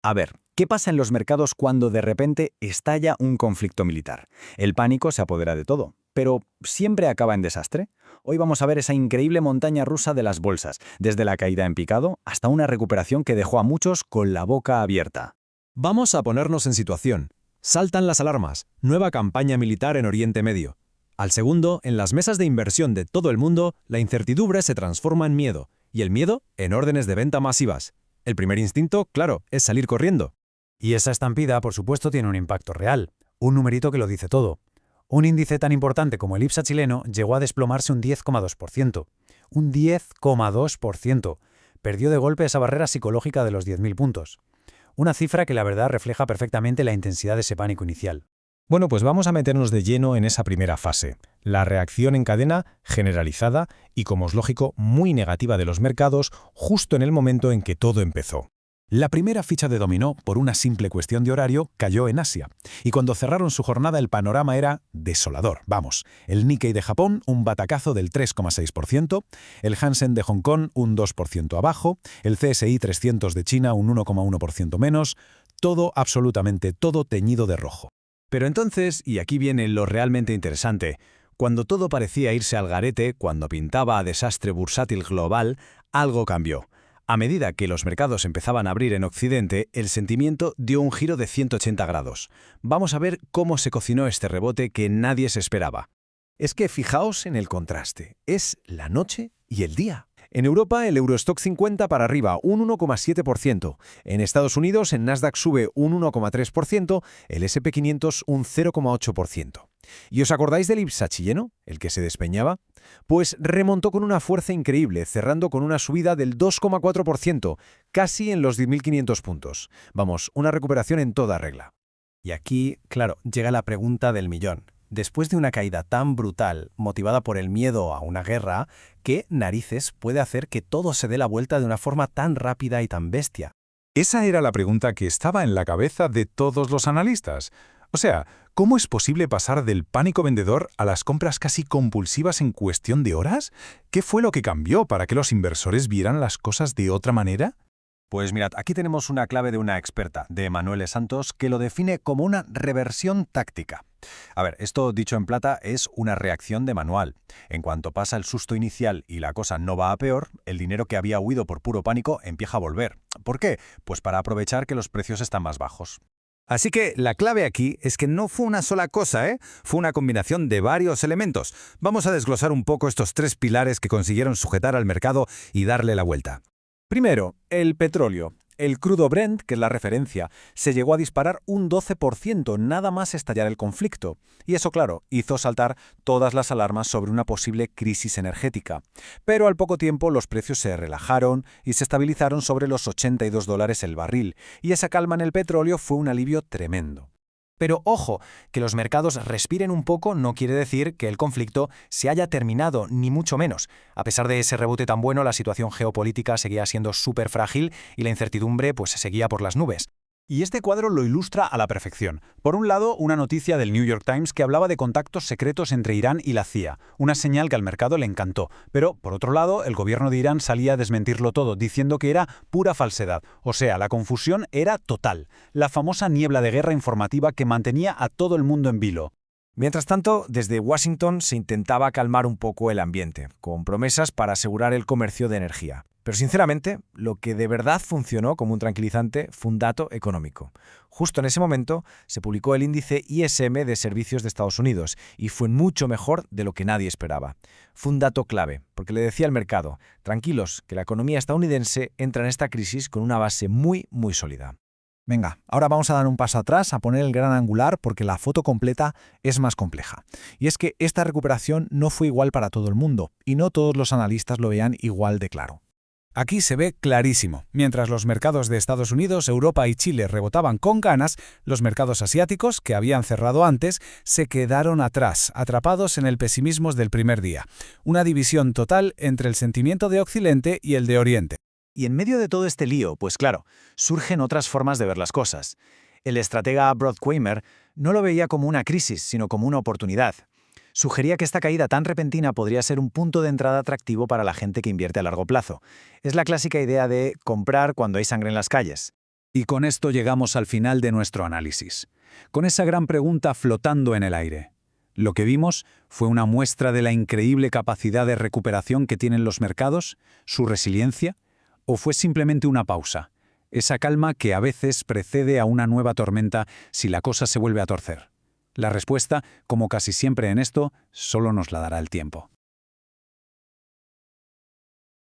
A ver, ¿qué pasa en los mercados cuando de repente estalla un conflicto militar? El pánico se apodera de todo, pero ¿siempre acaba en desastre? Hoy vamos a ver esa increíble montaña rusa de las bolsas, desde la caída en picado hasta una recuperación que dejó a muchos con la boca abierta. Vamos a ponernos en situación. Saltan las alarmas, nueva campaña militar en Oriente Medio. Al segundo, en las mesas de inversión de todo el mundo, la incertidumbre se transforma en miedo, y el miedo en órdenes de venta masivas. El primer instinto, claro, es salir corriendo. Y esa estampida, por supuesto, tiene un impacto real, un numerito que lo dice todo. Un índice tan importante como el IPSA chileno llegó a desplomarse un 10,2%. Un 10,2%. Perdió de golpe esa barrera psicológica de los 10.000 puntos. Una cifra que la verdad refleja perfectamente la intensidad de ese pánico inicial. Bueno, pues vamos a meternos de lleno en esa primera fase, la reacción en cadena generalizada y, como es lógico, muy negativa de los mercados justo en el momento en que todo empezó. La primera ficha de dominó, por una simple cuestión de horario, cayó en Asia. Y cuando cerraron su jornada el panorama era desolador. Vamos, el Nikkei de Japón un batacazo del 3,6%, el Hansen de Hong Kong un 2% abajo, el CSI 300 de China un 1,1% menos, todo, absolutamente todo teñido de rojo. Pero entonces, y aquí viene lo realmente interesante, cuando todo parecía irse al garete, cuando pintaba a desastre bursátil global, algo cambió. A medida que los mercados empezaban a abrir en Occidente, el sentimiento dio un giro de 180 grados. Vamos a ver cómo se cocinó este rebote que nadie se esperaba. Es que fijaos en el contraste, es la noche y el día. En Europa, el Eurostock 50 para arriba, un 1,7%. En Estados Unidos, el Nasdaq sube un 1,3%, el S&P 500 un 0,8%. ¿Y os acordáis del IPSA chileno, el que se despeñaba? Pues remontó con una fuerza increíble, cerrando con una subida del 2,4%, casi en los 10.500 puntos. Vamos, una recuperación en toda regla. Y aquí, claro, llega la pregunta del millón. Después de una caída tan brutal, motivada por el miedo a una guerra, ¿qué narices puede hacer que todo se dé la vuelta de una forma tan rápida y tan bestia? Esa era la pregunta que estaba en la cabeza de todos los analistas. O sea, ¿cómo es posible pasar del pánico vendedor a las compras casi compulsivas en cuestión de horas? ¿Qué fue lo que cambió para que los inversores vieran las cosas de otra manera? Pues mirad, aquí tenemos una clave de una experta, de Emanuele Santos, que lo define como una reversión táctica. A ver, esto dicho en plata es una reacción de manual. En cuanto pasa el susto inicial y la cosa no va a peor, el dinero que había huido por puro pánico empieza a volver. ¿Por qué? Pues para aprovechar que los precios están más bajos. Así que la clave aquí es que no fue una sola cosa, Fue una combinación de varios elementos. Vamos a desglosar un poco estos tres pilares que consiguieron sujetar al mercado y darle la vuelta. Primero, el petróleo. El crudo Brent, que es la referencia, se llegó a disparar un 12% nada más estallar el conflicto. Y eso, claro, hizo saltar todas las alarmas sobre una posible crisis energética. Pero al poco tiempo los precios se relajaron y se estabilizaron sobre los $82 el barril. Y esa calma en el petróleo fue un alivio tremendo. Pero ojo, que los mercados respiren un poco no quiere decir que el conflicto se haya terminado, ni mucho menos. A pesar de ese rebote tan bueno, la situación geopolítica seguía siendo súper frágil y la incertidumbre pues seguía por las nubes. Y este cuadro lo ilustra a la perfección. Por un lado, una noticia del New York Times que hablaba de contactos secretos entre Irán y la CIA, una señal que al mercado le encantó. Pero, por otro lado, el gobierno de Irán salía a desmentirlo todo, diciendo que era pura falsedad. O sea, la confusión era total. La famosa niebla de guerra informativa que mantenía a todo el mundo en vilo. Mientras tanto, desde Washington se intentaba calmar un poco el ambiente, con promesas para asegurar el comercio de energía. Pero sinceramente, lo que de verdad funcionó como un tranquilizante fue un dato económico. Justo en ese momento se publicó el índice ISM de servicios de Estados Unidos y fue mucho mejor de lo que nadie esperaba. Fue un dato clave, porque le decía al mercado, tranquilos, que la economía estadounidense entra en esta crisis con una base muy, muy sólida. Venga, ahora vamos a dar un paso atrás, a poner el gran angular porque la foto completa es más compleja. Y es que esta recuperación no fue igual para todo el mundo y no todos los analistas lo veían igual de claro. Aquí se ve clarísimo. Mientras los mercados de Estados Unidos, Europa y Chile rebotaban con ganas, los mercados asiáticos, que habían cerrado antes, se quedaron atrás, atrapados en el pesimismo del primer día. Una división total entre el sentimiento de Occidente y el de Oriente. Y en medio de todo este lío, pues claro, surgen otras formas de ver las cosas. El estratega Brad Kramer no lo veía como una crisis, sino como una oportunidad. Sugería que esta caída tan repentina podría ser un punto de entrada atractivo para la gente que invierte a largo plazo. Es la clásica idea de comprar cuando hay sangre en las calles. Y con esto llegamos al final de nuestro análisis, con esa gran pregunta flotando en el aire. Lo que vimos fue una muestra de la increíble capacidad de recuperación que tienen los mercados, su resiliencia, o fue simplemente una pausa, esa calma que a veces precede a una nueva tormenta si la cosa se vuelve a torcer. La respuesta, como casi siempre en esto, solo nos la dará el tiempo.